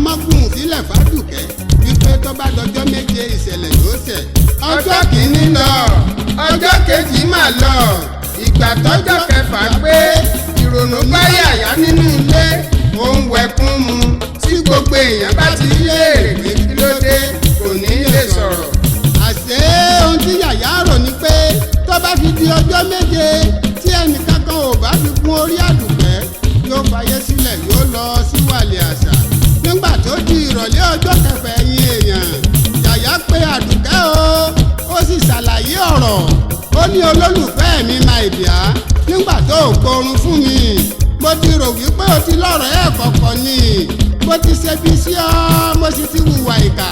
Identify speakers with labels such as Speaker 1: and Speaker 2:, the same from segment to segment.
Speaker 1: mọ́gùn sílẹ̀ fàdùkẹ́ wípé tó bá dọjọ́ méje ìṣẹ̀lẹ̀ yóò ṣẹ̀. ọjọ́ kìíní lọ ọjọ́ kejì mà lọ ìgbà tọ́jọ́ kẹfà pé ìrònú bá yàyà nínú ilé òun wẹ̀kún mu tí gbogbo èèyàn bá ti léèrè pé kí ló dé kò ní lè sọ̀rọ̀. àṣé ohun tí yàyà rò ní pé tó bá fi di ọjọ́ méje tí ẹnìkankan ò bá fi kún orí àdùkẹ́ yóò fàyè sílẹ̀ yóò lọ sí wàlẹ̀ àṣà. nígbà tó di ìrọ̀lẹ́ ọjọ́ kẹfà ẹ̀yìn èèyàn yàyà pé àdùkẹ́ ó sì ṣàlàyé ọ̀rọ̀ ó ní olólùfẹ́ mi máa ìdíá nígbà tó ò gbórun fún mi mo ti rò wípé o ti lọ́rọ̀ ẹ̀ kọ̀ọ̀kan ni mo ti ṣebi sí ọ mo sì ti hùwà ìkà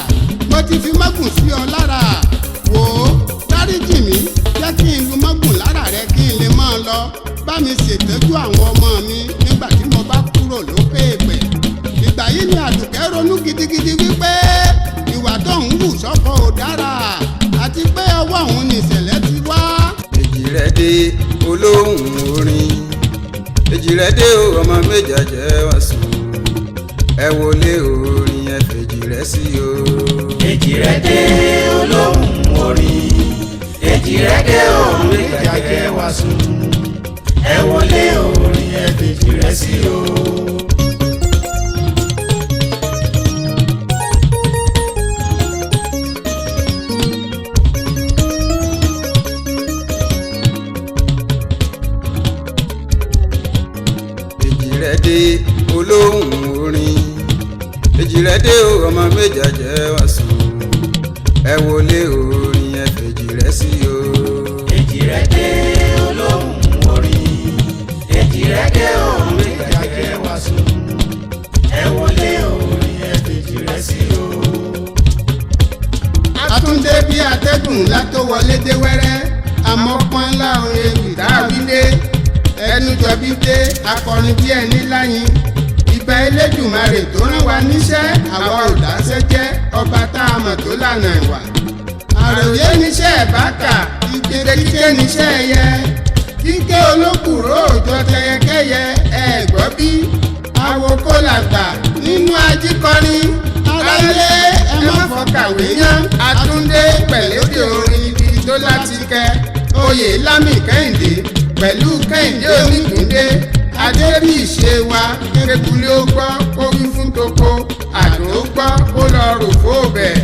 Speaker 1: mo ti fi mọ́gùn sí ọ lára wò ó dáríjì mi jẹ́ kí n lu mọ́gùn lára rẹ kí n lè máa lọ bá mi ṣètọ́jú àwọn ọmọ mi nígbà tí mo bá kúrò lókè èèpẹ̀. ìgbà yìí ni àdùkẹ́ ronú gidigidi wípé ìwà tó ń hù sọ́kọ ò dára àti pé ọwọ́ òun ni ìṣẹ̀lẹ̀ ti wá.
Speaker 2: Èjìrẹ́dé olóhùn orin Èjìrẹ́dé ọmọ méjèèjì wá sùn ẹ wọlé orin ẹ fèjìrẹ́ sí o.
Speaker 3: Èjìrẹ́dé olóhùn orin Èjìrẹ́dé ọmọ méjèèjì wá sùn ẹ wọlé orin ẹ fèjìrẹ́ sí o.
Speaker 2: Èjìrẹ́dé olóhùn orin Èjìrẹ́dé ọmọ méjèèjì wá sùn ẹ wọlé orin ẹ fèjìrẹ́ sí o.
Speaker 3: Èjìrẹ́dé olóhùn orin Èjìrẹ́dé ọmọ méjèèjì wá sùn ẹ wọlé orin ẹ fèjìrẹ́ sí o.
Speaker 1: Àtúndé bí atẹ́gùn látó wọlé dé wẹ́rẹ́ àmọ́ pọ́nlá orin ewì dáwílé ẹnu jọbí dé akọrin bí ẹni láyìn ìbà Elédùmarè tó rán wa níṣẹ́ àwa ò dáṣẹ́ jẹ́ ọba tá a mọ̀ tó lànà ìwà. àròyé níṣẹ́ ẹ̀bákà ìgbèdè kíké níṣẹ́ ẹyẹ kíké olókùrò òjò tẹyẹkẹyẹ ẹ̀gbọ́ bí àwòkó làgbà nínú ajíkọrin aráyé ẹ má fọkàwé yán. Àtúndé pẹ̀lẹ́dẹ̀ orin ibi tó láti kẹ oyè lámì Kẹ́hìndé pẹ̀lú Kẹ́hìndé Oníkúndé adébí ìṣe wa kékulé ó gbọ́ kó wí fún toko àdó ó gbọ́ kó lọ rò fóòbẹ̀.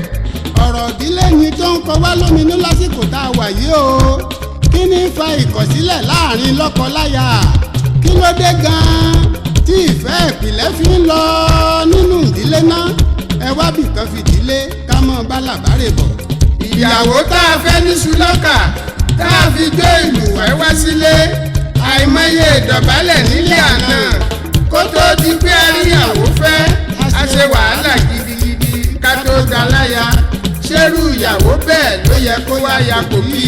Speaker 1: ọ̀rọ̀ ìdílé ni tó ń kọ wá lóminú lásìkò tá a wà yìí o kí ni fa ìkọ̀sílẹ̀ láàrin lọ́kọ-láya kí ló dé gan-an tí ìfẹ́ ìpìlẹ̀ fi ń lọ nínú ìdílé náà ẹ wá bìkan fìdílé ká mọ́ bá làbárè bọ̀. ìyàwó tá a fẹ́ ní sùlọ́kà tá a fi gbé ìlú wẹ́wẹ́ sílé àìmọye ìdọ̀bálẹ̀ nílé àná kó tó di pé àríyàwó fẹ́ a ṣe wàhálà gidigidi ká tó daláya ṣerú ìyàwó bẹ́ẹ̀ ló yẹ kó wá ya kòkì.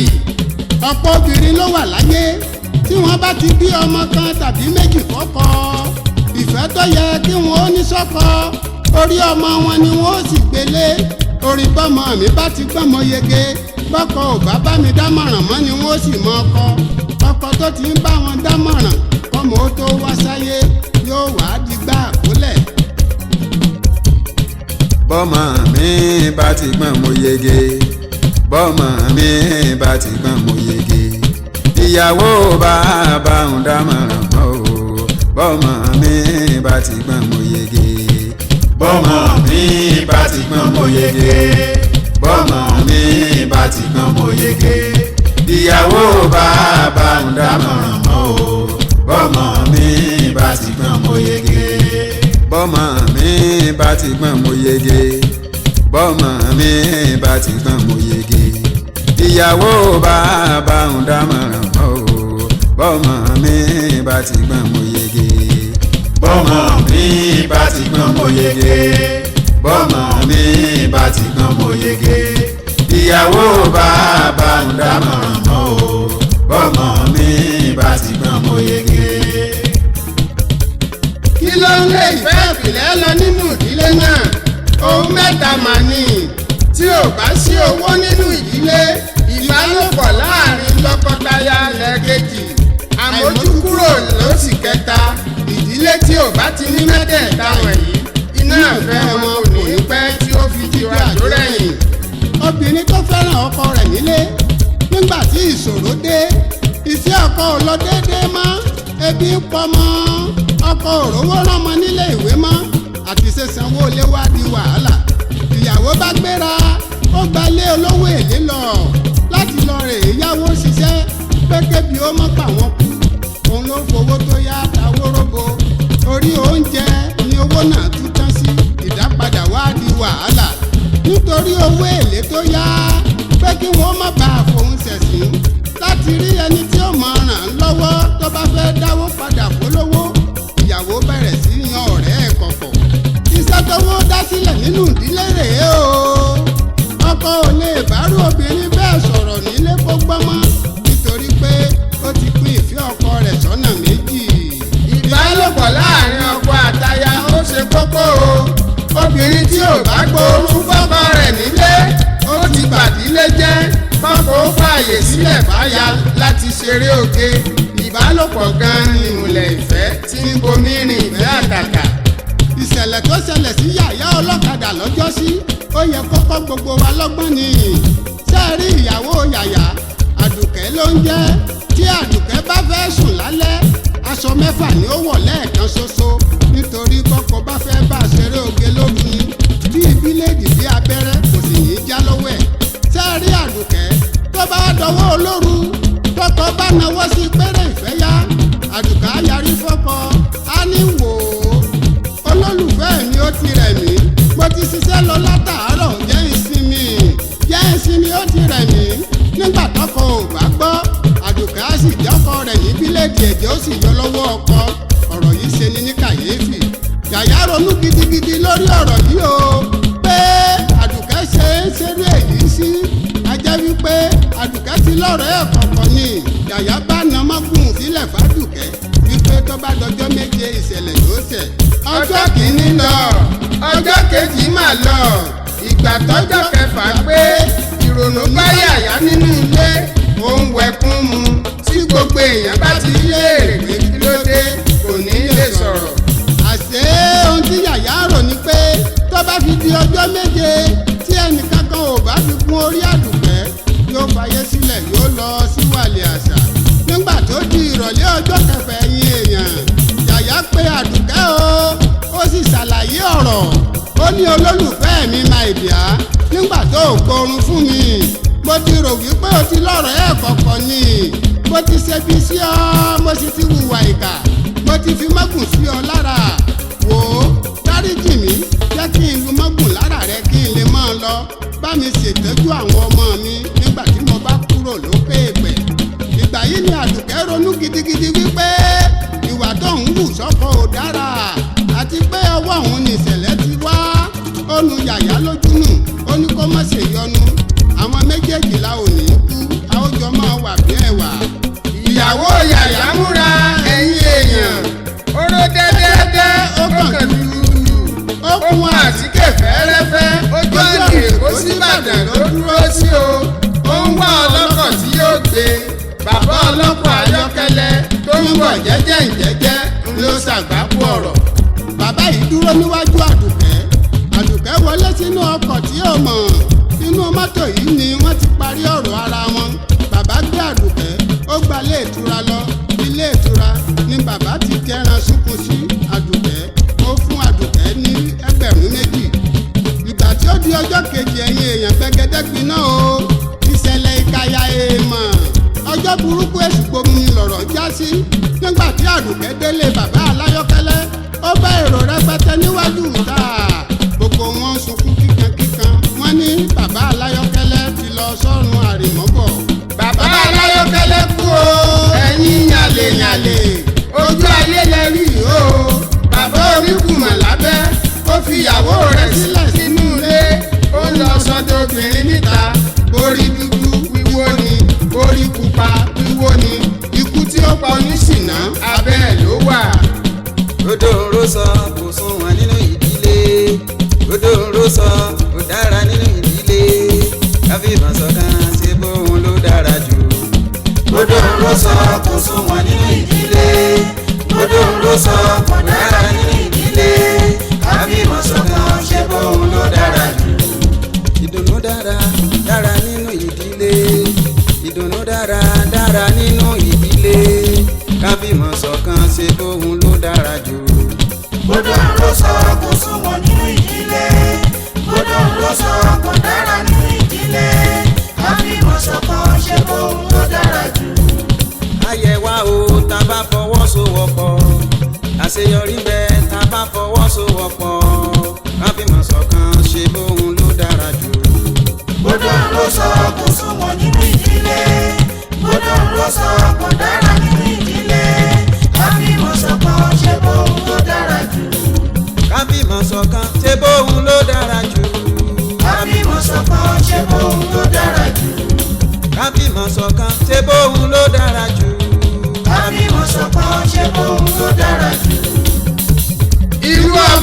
Speaker 1: ọ̀pọ̀ obìnrin ló wà láyé tí wọ́n bá ti bí ọmọ kan tàbí méjì fọ́kọ ìfẹ́ tó yẹ kí wọ́n ó ní sọ́kọ orí ọmọ wọn ni wọ́n ó sì gbélé orin bọ́mọ mi bá ti gbọ́mọ yege bọ́kọ ò bá bá mi dámọ̀ràn mọ́ ni wọ́n ó sì mọ ọkọ tó ti ń bá wọn dámọ̀ràn kọ́mọ ó tó wá sáyé yóò wá dìgbà kólẹ̀.
Speaker 2: bọ́mọ mi bá ti gbọ́n mo yege bọ́mọ mi bá ti gbọ́n mo yege ìyàwó bá ń dámọ̀ràn mọ́ o bọ́mọ mi bá ti gbọ́n mo yege
Speaker 3: bọ́mọ mi bá ti gbọ́n mo yege bọ́mọ mi bá ti gbọ́n mo yege
Speaker 2: ìyàwó bá ń dámọ̀ràn mọ́ o
Speaker 3: bọ́mọ mi bá ti gbọ́n mo yege
Speaker 2: bọ́mọ mi bá ti gbọ́n mo yege bọ́mọ mi bá ti gbọ́n mo yege ìyàwó bá ń dámọ̀ràn mọ́ o bọ́mọ mi bá ti gbọ́n mo yege
Speaker 3: bọ́mọ mi bá ti gbọ́n mo yege bọ́mọ mi bá ti gbọ́n mo yege
Speaker 2: ìyàwó bá
Speaker 3: ń dámọ̀ràn mọ́ o bọ́mọ mi bá ti gbọ́n mo yege.
Speaker 1: kí ló ń lé ìfẹ́ ìpìlẹ̀ lọ nínú ìdílé náà ohun mẹ́ta mà ní tí ò bá sí owó nínú ìdílé ìbálòpọ̀ láàrin lọ́kọláya lẹ́ẹ̀kejì àmójúkúrò lóṣì kẹta ìdílé tí ò bá ti ní mẹ́tẹ̀ẹ̀ta wọ̀nyí iná ìfẹ́ wọn ò lọ déédéé mọ́ ebi ń pọ̀ mọ́ ọkọ òrówó ránmọ nílé ìwé mọ́ àti ṣe sanwó ilé wá di wàhálà ìyàwó bá gbéra ó gbalé olówó èlé lọ láti lọ rè é yáwó ṣiṣẹ́ pé kébi ó mọ́ pa wọ́n kú òun ló fowó tó yá tawóróbo orí oúnjẹ ni owó náà tún tán sí ìdápadà wá di wàhálà nítorí owó èlé tó yá pé kí wọ́n má bàa fòun ṣẹ̀sín láti rí ẹni tí ó mọ̀ ràn án lọ́wọ́ tó bá fẹ́ dáwó padà fólówó ìyàwó bẹ̀rẹ̀ sí yan ọ̀rẹ́ ẹ̀ kọ̀kọ̀ iṣẹ́ tówó dá sílẹ̀ nínú ìdílé rèé o ọkọ ò lè bárò obìnrin bẹ́ẹ̀ sọ̀rọ̀ nílé kó gbọ́mọ́ nítorí pé ó ti pín ìfẹ́ ọkọ rẹ̀ sọ́nà méjì.
Speaker 3: ìbálòpọ̀ láàrin ọkọ àtaya ó ṣe kókó o obìnrin tí ò bá gbóòórùn fọ́kọ rẹ̀ nílé ó ti bàdílé jẹ́ kọ́kọ́ ó fààyè sílẹ̀ fáya láti ṣeré oge ìbálòpọ̀ gan-an ni ìmùlẹ̀ ìfẹ́ tí ń bomi rìn ìfẹ́ àtàtà.
Speaker 1: ìṣẹ̀lẹ̀ tó ṣẹlẹ̀ sí yàyà ọlọ́kadà lọ́jọ́sí ó yẹ kọ́kọ́ gbogbo wa lọ́gbọ́n ni sẹ́ẹ̀rí ìyàwó yàyà àdùkẹ́ ló ń jẹ́ tí àdùkẹ́ bá fẹ́ sùn lálẹ́ aṣọ mẹ́fà ni ó wọ̀ lẹ́ẹ̀kan ṣoṣo nítorí kọ́kọ́ bá fẹ́ bá ṣeré oge lóru ni bí bíléèdì bí abẹ́rẹ́ kò sì ní í já lọ́wọ́ ẹ̀ sẹ́ẹ̀rí àdùkẹ́ tó bá dọwọ́ olóru tọkọ bá nawọ́ sí péré ìfẹ́ yá àdùkẹ́ á yarí fọ́kọ á ní wò ó olólùfẹ́ mi ó ti rẹ̀ mí mo ti ṣiṣẹ́ lọ látàárọ̀ jẹ́ ìsinmi ó ti rẹ̀ mí nígbà tọkọ ò bá gbọ́ àdùkẹ́ á sì jọ́kọ rẹ̀ ní bíléèdì ẹ̀jẹ̀ ó sì yọ lọ́wọ́ ọkọ ọ̀rọ̀ yìí ṣe ni ní kàyéfì yàyà ronú gidigidi lórí ọ̀rọ̀ yìí o pé àdùkẹ́ ṣe ń ṣerú èyí sí ajẹ́ wípé àdùkẹ́ ti lọ́rọ̀ ẹ̀ kọ̀ọ̀kan ni yàyà bá na mọ́gùn sílẹ̀ fàdùkẹ́ wípé tó bá dọjọ́ méje ìṣẹ̀lẹ̀ yóò ṣẹ̀.
Speaker 3: ọjọ́ kìíní lọ ọjọ́ kejì mà lọ ìgbà tọ́jọ́ kẹfà pé ìrònú bá yàyà nínú ilé òun wẹ̀kún mu tí gbogbo èèyàn bá ti léèrè pé kí ló dé kò ní lè sọ̀rọ̀.
Speaker 1: àṣé ohun tí yàyà rò ní pé tó bá fi di ọjọ́ méje tí ẹnìkankan ò bá fi kún orí àdùkẹ́ yóò fàyè sílẹ̀ yóò lọ sí wàlẹ̀ àṣà nígbà tó di ìrọ̀lẹ́ ọjọ́ kẹfà ẹ̀yìn èèyàn yàyà pé àdùkẹ́ ó sì ṣàlàyé ọ̀rọ̀ ó ní olólùfẹ́ mi máa ìdíá nígbà tó ò gbórun fún mi mo ti rò wípé o ti lọ́rọ̀ ẹ̀ kọ̀ọ̀kan ni mo ti ṣebi sí ọ mo sì ti hùwà ìkà mo ti fi mọ́gùn sí ọ lára wò ó dáríjì mí jẹ́ kí n lu mọ́gùn lára rẹ kí n lè máa lọ bá mi ṣètọ́jú àwọn ọmọ mi nígbà tí mo bá kúrò lókè èpẹ̀ ìgbà yìí ni àdùkẹ́ ronú gidigidi wípé ìwà tó ń wù sọ́kọ ò dára àti pé ọwọ́ òun ni ìṣẹ̀lẹ̀ ti wá ó nu yàyà lójú nù ó ní kó má ṣe yọnu àwọn méjèèjì la ò ní kú a ó jọ máa wà bí ẹ̀wà.
Speaker 3: ìyàwó yàyà múra ẹ̀yin èèyàn oró dẹ́dẹ́dẹ́ ó kàn lùlù ó kún àtíkè fẹ́rẹ́fẹ́ ó jọ ní Èkó sí Ìbàdàn ló dúró sí o ó ń wá ọlọ́kọ̀ tí yóò gbé bàbá ọlọ́kọ̀ ayọ́kẹ́lẹ́ tó ń bọ̀ jẹ́jẹ́ ìjẹ́jẹ́ ló ṣàgbákò ọ̀rọ̀.
Speaker 1: bàbá yìí dúró níwájú àdùkẹ́ wọlé sínú ọkọ̀ tí ó mọ̀ inú mọ́tò yìí ni wọ́n ti parí ọ̀rọ̀ ara wọn bàbá gbé àdùkẹ́ ó gba ilé ìtura lọ ilé ìtura ni bàbá ti jẹran sunkún sí àdùkẹ́ ó fún àdùkẹ́ ní ẹgbẹ̀rún méjì ìgbà tí ó di ọjọ́ kejì ẹ̀yìn èèyàn gbẹgẹdẹ gbiná o ìṣẹ̀lẹ̀ ìkàyà èèmọ̀ ọjọ́ burúkú èṣù gbomi lọ̀rọ̀ já sí nígbà tí àdùkẹ́ délé bàbá aláyọ́kẹ́lẹ́ ó bá èrò rẹpẹtẹ níwájú ìta gbogbo wọn sunkún kíkankíkan wọn ní bàbá aláyọ́kẹ́lẹ́ ti lọ sọ́run àrèmọ́bọ̀.
Speaker 3: bàbá aláyọ́kẹ́lẹ́ kú o ẹ̀yin yàlèyàlè ojú ayé lẹ rí o bàbá oníkùmọ̀ lábẹ́ ó fi ìyàwó rẹ̀ sílẹ̀ sínú ilé ó lọ sọ́dọ̀ obìnrin níta borí dúdú wíwó ni borí pupa wíwó ni ikú tí ó pa oníṣìná abẹ́ ẹ̀ ló wà.
Speaker 2: Òdòrò sọ kò sunwọ̀n nínú ìdílé òdòrò sọ kò dára nínú ìdílé káfíìmọ̀ sọ̀kan ṣe bóun ló dára jù. Òdòrò sọ kò sunwọ̀n nínú ìdílé òdòrò sọ kò dára nínú ìdílé káfíìmọ̀ sọ̀kan ṣe bóun ló dára jù. Ìdùnnú dára dára nínú ìdílé ìdùnnú dára dára nínú ìdílé.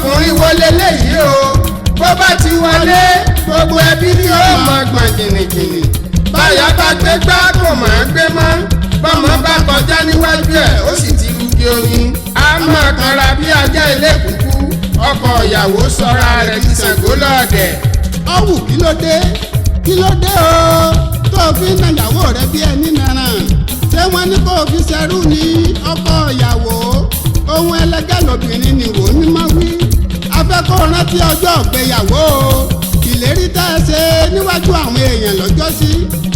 Speaker 3: ọkùnrin wo leléyìí o bó bá ti wọlé gbogbo ẹbí ni ó mọ gbọ̀n jìnnìjìnnì báyà bá gbé gbá kò máa gbé mọ́ bọ́mọ bá kọjá níwájú ẹ̀ ó sì ti rugi oyin á máa kanra bí ajá ilé kúkú ọkọ ìyàwó sọra rẹ̀ ti Ṣàngó lọ́ọ̀dẹ̀.
Speaker 1: ọ̀wù kí ló dé o tó fi ń nàyàwó rẹ bí ẹni nàrà ṣé wọ́n ní kó fi ṣẹrú ní ọkọ ìyàwó ohun ẹlẹgẹ́ lobìnrin ni wò ní máa wí afẹ́kọ́ rántí ọjọ́ ìgbéyàwó ìlérí tá ẹ ṣe níwájú àwọn èèyàn lọ́jọ́sí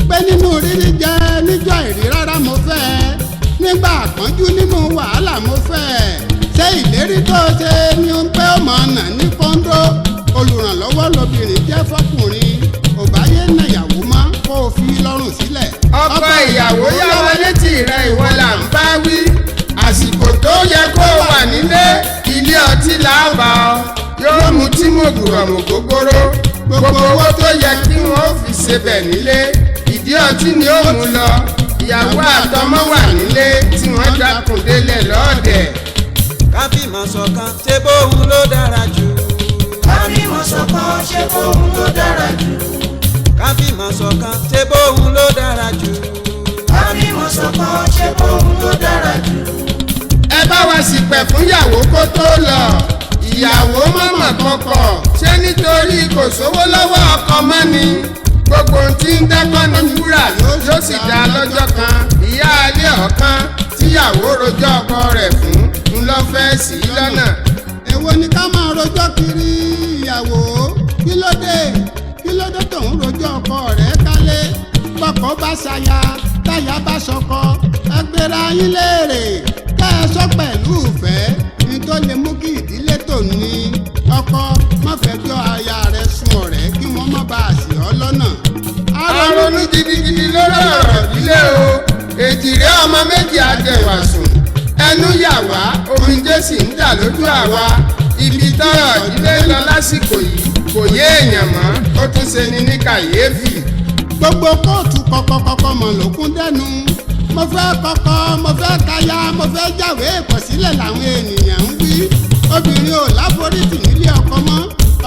Speaker 1: pé nínú rírí jẹ níjọ́ ìrí rárá mo fẹ́ nígbà àpọ́njú nínú wàhálà mo fẹ́ ṣé ìlérí tó ṣe ni ó ń pẹ́ ọmọ ọ̀nà ní kọ́ńdó olùrànlọ́wọ́ lobìnrin jẹ́ fọkùnrin òbáyé nàyàwó má kó o fi lọ́rùn sílẹ̀.
Speaker 3: ọkọ ìyàwó yá wa létí rẹ ìwọ là ń bá wí àsìkò tó yẹ kó wà nílé ilé ọtí làbà ọ yóò mú tí mo gbùrọ̀ mọ̀ gógóró gbogbo owó tó yẹ kí wọ́n fi ṣebẹ̀ nílé ìdí ọtí ni ó mú lọ ìyàwó àtọmọ wà nílé tí wọ́n dákun délẹ̀ lọ́ọ̀dẹ̀.
Speaker 2: ká fìmọ̀ ṣọ̀kan ṣe bóun ló dára jù.
Speaker 4: ká fìmọ̀ ṣọ̀kan ṣe bóun ló dára jù.
Speaker 2: ká fìmọ̀ ṣọ̀kan ṣe bóun ló dára jù.
Speaker 4: ká fìmọ̀ ṣọ̀kan ṣe bóun ló dára jù.
Speaker 3: ẹ bá wa ṣìpẹ̀ fún ìyàwó kó tó lọ ìyàwó mọ̀mọ̀ kọkọ̀ ṣé nítorí kò sówó lọ́wọ́ ọkọ mọ́ ni gbogbo tí ń dẹ́kọ́ ní wúrà yóò sì dá lọ́jọ́ kan ìyá alẹ́ ọ̀kan tíyàwó rojọ́ ọkọ rẹ̀ fún ń lọ fẹ́ sí i lọ́nà.
Speaker 1: èwo ni ká máa rojọ́ kiri ìyàwó kí ló dé tòun rojọ́ ọkọ rẹ̀ kálé bọ́kọ bá ṣaya táyà bá ṣọkọ ẹgbẹ́ra yín léèrè ká ẹ sọ pẹ̀lú ìfẹ́ ní tó lè mú kí ìdílé tò ní ọkọ má fẹ́ jọ aya rẹ̀ sùn ọ̀rẹ́ kí wọ́n má bàa ṣì ọ́ lọ́nà.
Speaker 3: aronú gidigidi lórí ọ̀rọ̀ ìdílé o èjìrẹ́ ọmọ méjì àjẹwàsùn ẹnu yà wá omijé sì ń dà lójú àwa ibi tọ́rọ̀ ìdílé lọ lásìkò yìí kò yé èèyàn mọ́ ó tún ṣe ni ní kàyéfì.
Speaker 1: gbogbo kóòtù kọ̀kọ̀kọ̀kọ̀ mọ̀ ló kún dẹ́nu mo fẹ́ kọ́kọ́ mo fẹ́ káyà mo fẹ́ jáwé ìkọ̀sílẹ̀ làwọn ènìyàn ń wí obìnrin ò láforítì nílé ọkọ mọ́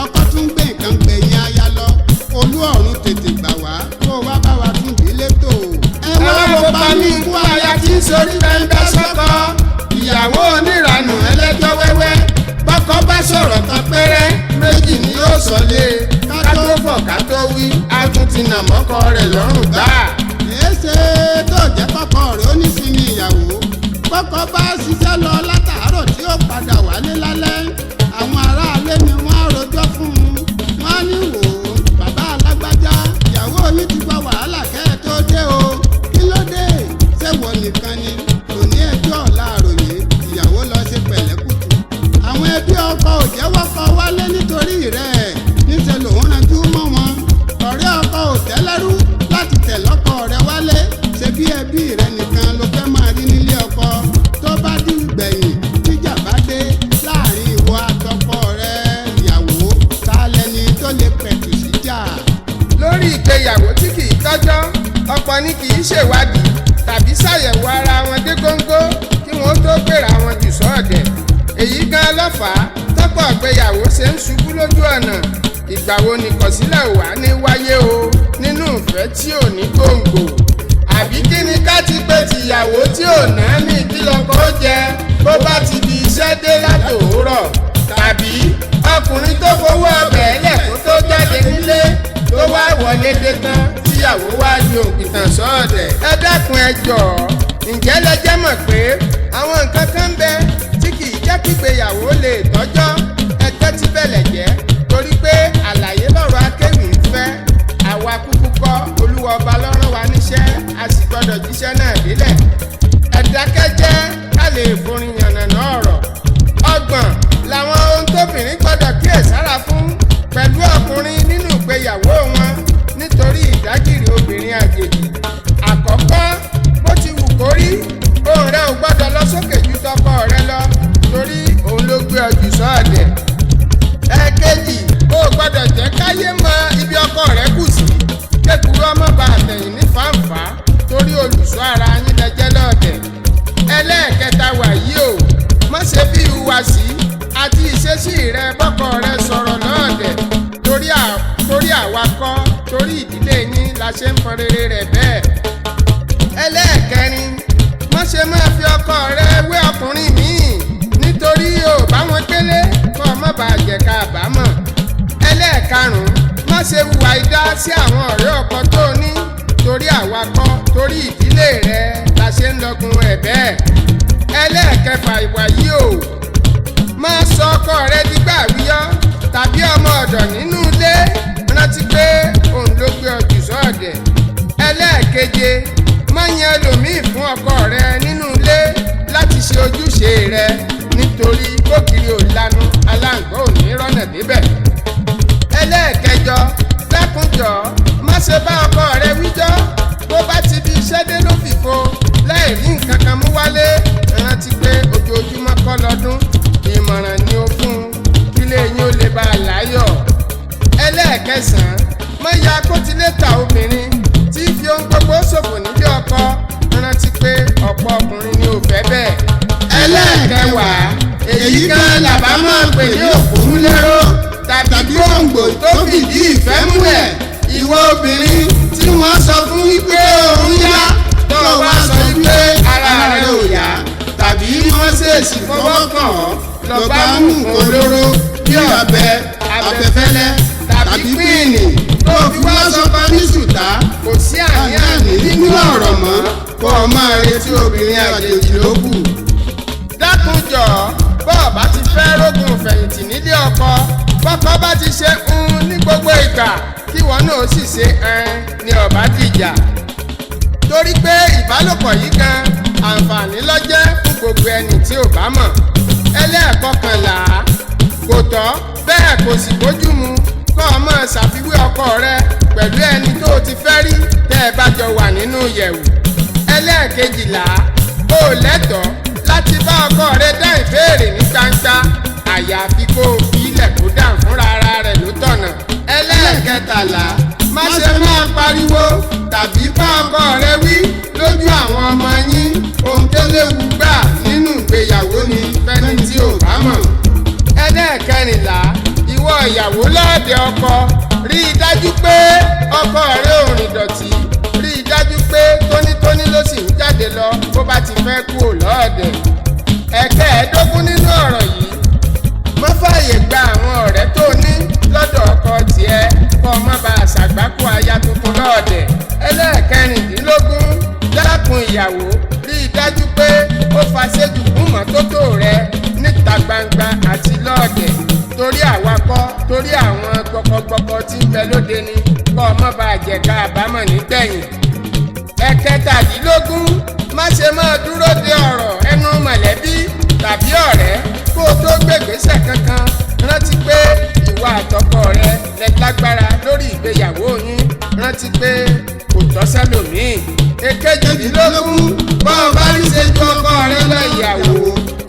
Speaker 1: ọkọ tún gbé nǹkan gbẹ̀yìn aya lọ olú ọ̀run tètè gbà wá kó wá bá wa tún délé tó. ẹ wá wo bá mi ikú aya tí ń sorí bẹ́ńbẹ́ sọ́kọ
Speaker 3: ìyàwó oníranù ẹlẹ́jọ́ wẹ́wẹ́ bọ́kọ bá sọ̀rọ̀ kan péré méjì ni yóò sọ lé ká tó fọ̀ ká tó wí á tún ti nà mọ́kọ rẹ̀ lọ́rùn gbáà.
Speaker 1: èéṣe tó jẹ́ kọ́kọ́ rẹ̀ ó ní sinmi ìyàwó kọ́kọ́ bá ṣiṣẹ́ lọ látàárọ̀ tí ó padà wálé lálẹ́ àwọn aráalé ni wọ́n á rojọ́ fún un wọ́n á ní wò ó bàbá alágbájá ìyàwó yìí ti gba wàhálà kẹ́ ẹ tó dé o kí ló dé ṣé wọ́n nìkan ni kò ní ẹjọ́ ọ̀la àròyé ìyàwó lọ ṣe pẹ̀lẹ́kùtù àwọn ẹbí ọkọ ò jẹ́wọ́ kọ wálé nítorí rẹ̀ níṣẹ́ lòun ranjú mọ́ wọn ọ̀rẹ́ ọkọ ò tẹ́lẹ́rú láti tẹ̀ lọ́kọ rẹ̀ wálé ṣe bí ẹbí rẹ̀ nìkan ló fẹ́ máa rí nílé ọkọ tó bá dín gbẹ̀yìn tíjà bá dé láàrin ìwọ àtọkọ rẹ̀ ìyàwó ta lẹni tó lè pẹ̀tù síjà.
Speaker 3: lórí ìgbéyàwó tí kì í tọ́jọ́ ọkọ ní kì í ṣèwádìí tàbí ṣàyẹ̀wò ara wọn dé góńgó kí wọ́n tó gbéra wọn jù sọ́ọ̀dẹ̀ èyí gan lọ́fàá tọ́pọ̀ ìgbéyàwó ṣe ń ṣubú lójú ọ̀nà ìgbà wo nìkọ̀sílẹ̀ wà ní wáyé o nínú ìfẹ́ tí ò ní gbòǹgbò àbí kí ni ká ti pé tìyàwó tí ò ná ní ìdílọ́kọ̀ jẹ bó bá ti di iṣẹ́ dé látòórọ̀ tàbí ọkùnrin tó fowó ọbẹ̀ ẹlẹ̀ kó tó jáde nílé tó wá wọlé dé tán tíyàwó wá di òpìtàn sọ́ọ̀dẹ̀. ẹ dákun ẹ jọ̀ọ́ ǹjẹ́ lẹ jẹ́ mọ̀ pé àwọn nǹkan kan ń bẹ tí kì í jẹ́ kígbéyàwó lè tọ́jọ́ ẹgbẹ́ tí bẹ̀lẹ̀ jẹ́ torí pé àlàyé lọ́rọ̀ akéwì ń fẹ́ àwa kúkú kọ́ olúwa ọba lọ́rọ̀ wa níṣẹ́ a sì gbọ́dọ̀ jíṣẹ́ náà délẹ̀ ẹ dákẹ́jẹ́ ká lè forin yànnàná ọ̀rọ̀ ọgbọ̀n làwọn ohun tóbìnrin gbọ́dọ̀ kíyèsára fún pẹ̀lú ọkùnrin nínú ìgbéyàwó wọn nítorí ìdágìrì obìnrin àjèjì àkọ́kọ́ bó ti wù kó rí ohùn rẹ ò gbọ́dọ̀ lọ sókè ju tọkọ rẹ lọ torí òun ló gbé ọ jù sọ́ọ̀dẹ̀ ẹ̀kejì rẹ bọ́kọ rẹ sọ̀rọ̀ lọ́ọ̀dẹ̀ torí àwa kọ́ torí ìdílé yín la ṣe ń fọn rere rẹ̀ bẹ́ẹ̀. ẹlẹ́ẹ̀kẹrin má ṣe máa fi ọkọ rẹ wé ọkùnrin míì nítorí ò bá wọn gbélé kọ́ ọ má bàa jẹ̀ka àbámọ̀. ẹlẹ́ẹ̀karùn-ún má ṣe hùwà idá sí àwọn ọ̀rẹ́ ọkọ tó ní torí àwa kọ́ torí ìdílé rẹ la ṣe ń lọ́gun ẹ̀ bẹ́ẹ̀. ẹlẹ́ẹ̀kẹfà ìwà yìí ò má sọ ọkọ rẹ dígbà wíyọ́ tàbí ọmọ ọ̀dọ̀ nínú ilé rántí pé òun ló gbé ọjù sọ́ọ̀dẹ̀. ẹlẹ́ẹ̀keje má yan ẹlòmíì fún ọkọ rẹ nínú ilé láti ṣe ojúṣe rẹ nítorí kókiri ò lanu aláǹgbá ò ní rọ́nà débẹ̀. ẹlẹ́ẹ̀kẹjọ dákunjọ má ṣe bá ọkọ rẹ wíjọ́ bó bá ti fi iṣẹ́ dé ló fìfo láì rí nǹkan kan mú wálé rántí pé ojoojúmọ́ kọ́ lọ́dún ìmọ̀ràn ni ó fún un kílé yín ó lè bá a láyọ̀. ẹlẹ́ẹ̀kẹsàn-án má ya kótílétà obìnrin tí fi ohun gbogbo ṣòfò nílé ọkọ rántí pé ọ̀pọ̀ ọkùnrin ni ò fẹ́ bẹ́ẹ̀. ẹlẹ́ẹ̀kẹwàá èyí kan làbá máa ń pè ní òpómúléró tàbí gbòǹgbò tó fìdí ìfẹ́ múlẹ̀. ìwọ obìnrin tí wọ́n sọ fún wípé òun yá tó wá sọ wípé ara rẹ̀ ò yá tàbí wọ́n ṣèèṣì fọwọ́ kàn ọ́ lọ́ba mú nǹkan olóró bí ọ̀bẹ abẹfẹ́lẹ́ tàbí píìnì tó fi wá sọ́kọ ní ṣùtá kò sí àní-àní nínú ọ̀rọ̀ mọ́ kó o máa retí obìnrin àjèjì ló kù. dákunjọ bọ́ọ̀ bá ti fẹ́ rógun fẹ̀yìntì nílé ọkọ bọ́kọ bá ti ṣe ní gbogbo ìgbà kí wọn náà sì ṣe ní ọ̀bá dìjà. torí pé ìbálòpọ̀ yìí gan àǹfààní ló jẹ́ fún gbogbo ẹni tí ò bá mọ̀. ẹlẹ́ẹ̀kọkànlá kò tọ́ bẹ́ẹ̀ kò sì bójú mu kọ́ ọ máa ṣàfiwé ọkọ rẹ pẹ̀lú ẹni tó ti fẹ́ rí tẹ́ ẹ bá jọ wà nínú yẹ̀wù. ẹlẹ́ẹ̀kejìlá o lẹ́tọ̀ọ́ láti bá ọkọ rẹ dá ìbéèrè ní gbangba àyàfi kó o fi ilẹ̀ kó dà fúnra ara rẹ̀ ló tọ̀nà. ẹlẹ́ẹ̀kẹtàlá má ṣe máa pariwo tàbí bá ọkọ rẹ wí lójú àwọn ọmọ yín ohun tó léwu gbà nínú ìgbéyàwó ni fẹ́ni tí ò bá mọ̀. ẹlẹ́ẹ̀kẹrìnlá ìwọ ìyàwó lọ́ọ̀dẹ̀ ọkọ rí i dájú pé ọkọ rẹ ò rìn dọ̀tí rí i dájú pé tónítóní ló sì ń jáde lọ bó bá ti fẹ́ kú ò lọ́ọ̀dẹ̀. ẹ̀kẹ́ẹ̀ẹ́dógún nínú ọ̀rọ̀ yìí má fààyè gba àwọn ọ̀rẹ́ tó ní lọ́dọ̀ ọkọ tiẹ̀ kọ́ má bàa ṣàgbákò aya tuntun lọ́ọ̀dẹ̀. ẹlẹ́ẹ̀kẹrìndínlógún dákun ìyàwó rí i dájú pé ó fàṣejù fún mọ́tótó rẹ níta gbangba àti lọ́ọ̀dẹ̀ torí àwa kọ́ torí àwọn gbọkọgbọkọ tí ń bẹ lóde ni kọ́ má bàa jẹ̀ka àbámọ̀ nígbẹ̀yìn. ẹ̀kẹtàdínlógún má ṣe máa dúró de ọ̀rọ̀ ẹnu mọ̀lẹ́bí tàbí ọ̀rẹ́ kó o tó gbègbèsè kankan rántí pé ìwà àtọkọ rẹ lẹ lágbára lórí ìgbéyàwó yín rántí pé kò tọ́ sẹ́lòmíì. èkejìdínlógún bá ọ bá rí ṣe ju ọkọ rẹ lọ ìyàwó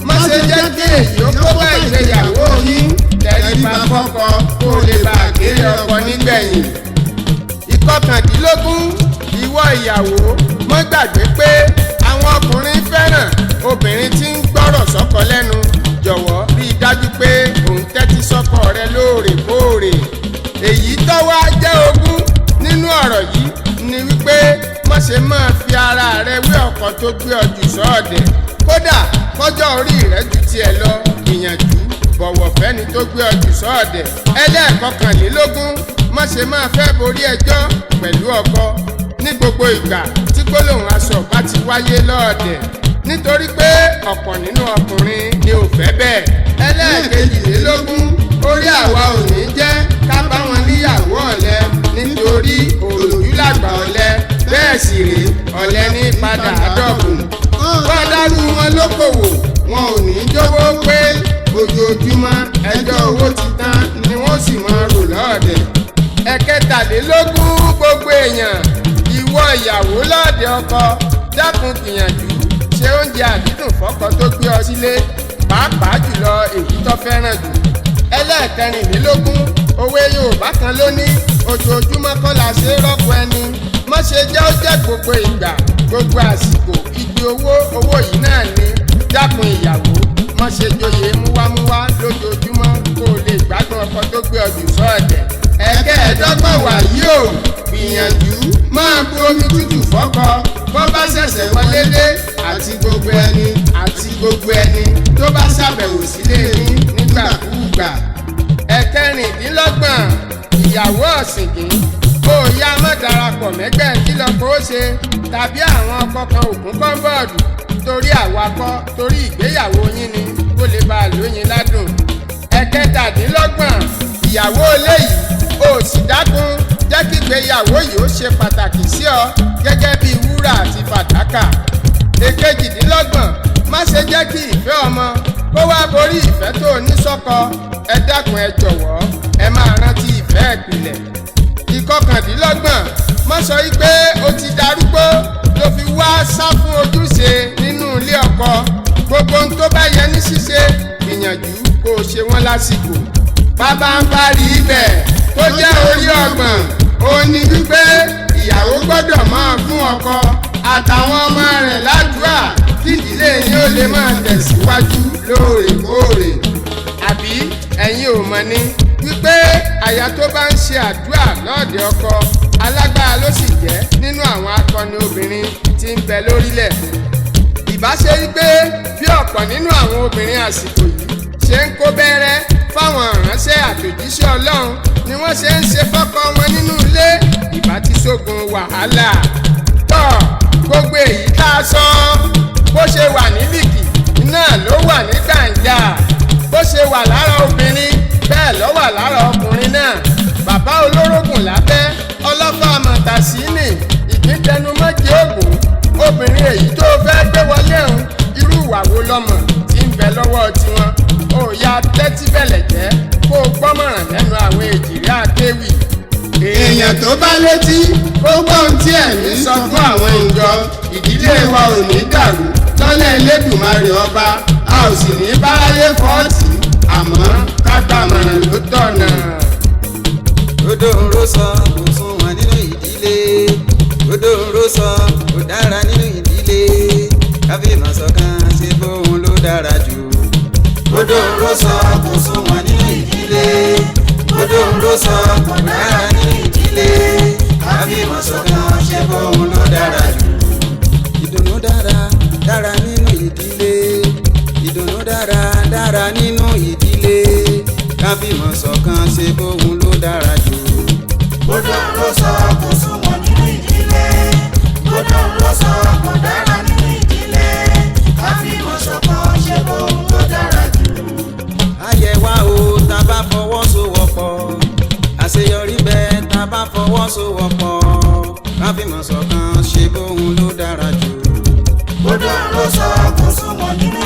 Speaker 3: má ṣe jẹ́ kí èyí ó kó bá ìgbéyàwó yín tẹríba fọ́kọ kó o lè bá àkérè ọkọ nígbẹ̀yìn. ìkọkàndínlógún ìwọ ìyàwó má gbàgbé pé àwọn ọkùnrin fẹ́ràn obìnrin tí ń gbọ́rọ̀ sọ́kọ lẹ́nu jọ̀wọ́ rí i dájú pé òun tẹ́tí sọ́kọ rẹ lóòrèkóòrè. èyí tó wá jẹ́ ogún nínú ọ̀rọ̀ yìí ni wípé má ṣe máa fi ara rẹ wé ọkọ tó gbé ọ jù sọ́ọ̀dẹ̀ kódà kọjọ́ orí rẹ ju tiẹ̀ lọ gbìyànjú bọ̀wọ̀ fẹ́ni tó gbé ọ jù sọ́ọ̀dẹ̀. ẹlẹ́ẹ̀kọkànlélógún má ṣe máa fẹ́ borí ẹjọ́ pẹ̀lú ọkọ ní gbogbo ìgbà tí gbólóhùn aṣọ bá ti wáyé lọ́ọ̀dẹ̀ nítorí pé ọ̀pọ̀ nínú ọkùnrin ni ò fẹ́ bẹ́ẹ̀. ẹlẹ́ẹ̀kejìlélógún orí àwa ò ní jẹ́ ká bá wọn níyàwó ọ̀lẹ nítorí òòlù làgbà ọ̀lẹ bẹ́ẹ̀ sì rèé ọ̀lẹ ní padà àdọ́gùn. wọ́n dárú wọn lókòwò wọn ò ní jówó pé ojoojúmọ́ ẹjọ́ owó ti tán ni wọ́n sì máa rò lọ́ọ̀dẹ̀. ẹ̀kẹtàlélógún gbogbo èèyàn ìwọ ìyàwó lọ́ọ̀dẹ̀ ọkọ dákun gbìyànjú ṣe oúnjẹ àdídùn fọ́kọ tó gbé ọ sílé pàápàá jùlọ èyí tó fẹ́ràn jù. ẹlẹ́ẹ̀kẹrìnlélógún òwe Yorùbá kan ló ní ojoojúmọ́ kọ́ la ṣe rọ́pò ẹni má ṣe jẹ́ ó jẹ́ gbogbo ìgbà gbogbo àsìkò ìgbì owó yìí náà ni dákun ìyàwó má ṣe joyè múwámúwá lójoojúmọ́ kó o lè gbádùn ọkọ tó gbé ọdún sọ́ọ̀dẹ̀. ẹ̀kẹ́ẹ̀dọ́gbọ̀n wàyí o gbìyànjú máa bu omi tútù fọ́kọ bó bá ṣẹ̀ṣẹ̀ wọlé dé àti gbogbo ẹni tó bá ṣàbẹ̀wò sílé yín nígbàkúùgbà. ẹ̀kẹrìndínlọ́gbọ̀n ìyàwó ọ̀sìngín kó o yá má darapọ̀ mẹ́gbẹ́ kí lọ́kọ ó ṣe tàbí àwọn ọkọ kan ògún kọ́ńbọ̀ọ̀dù torí àwakọ́ torí ìgbéyàwó yín ni kó lè bá a lóyin ládùn. ẹ̀kẹtàdínlọ́gbọ̀n ìyàwó eléyìí ó sì dákun jẹ́ kí ìgbéyàwó yìí ó ṣe pàtàkì sí ọ gẹ́gẹ́ bí wúrà àti fàdákà. èkejìdínlọ́gbọ̀n má ṣe jẹ́ kí ìfẹ́ ọmọ kó wá borí ìfẹ́ tó o ní sọ́kọ. ẹ dákun ẹ jọ̀wọ́ ẹ máa rántí ìfẹ́ ìpìlẹ̀. ìkọkàndínlọ́gbọ̀n má sọ yí pé o ti darúgbó ló fi wá sá fún ojúṣe nínú ilé ọkọ. gbogbo ohun tó bá yẹ ní ṣíṣe gbìyànjú kó o ṣe wọ́n lásìkò. bàbá ń parí ibẹ̀ tó jẹ́ orí ọgbọ̀n ó ní wípé ìyàwó gbọ́dọ̀ máa fún ọkọ àtàwọn ọmọ rẹ̀ ládùúrà kí ìdílé yín ó lè máa tẹ̀síwájú lóòrèkóòrè. àbí ẹ̀yin ò mọ̀ ni wípé aya tó bá ń ṣe àdúrà lọ́ọ̀dẹ̀ ọkọ alágbára ló sì jẹ́ nínú àwọn akọni obìnrin tí ń bẹ lórílẹ̀. ìbáṣe wípé bí ọ̀pọ̀ nínú àwọn obìnrin àsìkò yìí ṣe ń kó bẹ́rẹ́ fáwọn ìránṣẹ́ àtòjíṣẹ́ Ọlọ́run ni wọ́n ṣe ń ṣe fọ́kọ wọn nínú ilé ìbá ti ṣógun wàhálà. tọ́ gbogbo èyí tá a sọ bó ṣe wà ní líkì náà ló wà ní gbàǹjà bó ṣe wà lára obìnrin bẹ́ẹ̀ ló wà lára ọkùnrin náà. bàbá olórógùn lábẹ́ ọlọ́fà mọ̀tàsínì ìpíntẹnumọ́jì ògùn obìnrin èyí tó fẹ́ gbé wọlé ọ̀hún irú ìwà wo lọ́mọ tí ń bẹ lọ́wọ́ tiwọn. ó ya tẹ́tí bẹ̀lẹ̀ jẹ́ kó o gbọ́mọ̀ràn lẹ́nu àwọn èjìrí akéwì.
Speaker 1: èèyàn tó bá létí ó gbọ́ ohun tí ẹ̀mí sọ fún àwọn ìjọ ìdílé wa ò ní dàrú lọ́lá Elédùmarè ọba a ò sì ní báráyé fọ́ọ̀tì àmọ́ ká gbàmọ̀ràn ló tọ̀nà.
Speaker 2: odò ńró sọ kò sún wọn nínú ìdílé odò ńró sọ kò dára nínú ìdílé káfíìmọ̀ ṣọ̀kan ṣe bóun ló dára jù. odò ńró sọ kò sún wọn nínú ìdílé odò ńró sọ kò dára nínú ìdílé káfíìmọ̀ ṣọ̀kan ṣe bóun ló dára jù. ìdùnnú dára nínú ìdílé ìdùnnú dára nínú ìdílé káfíìmọ̀ ṣọ̀kan ṣe bóun ló dára jù.
Speaker 4: odò ńró sọ kò sún wọn nínú ìdílé odò ńró sọ kò dára nínú ìdílé káfíìmọ̀ ṣọ̀kan ṣe bóun ló dára jù.
Speaker 2: ayé wa o tá bá fọwọ́sowọ́pọ̀ àṣeyọrí bẹ́ẹ̀ tá bá fọwọ́sowọ́pọ̀ káfíìmọ̀ ṣọ̀kan ṣe bóun ló dára jù.
Speaker 4: odò ńró sọ kò sún wọn nínú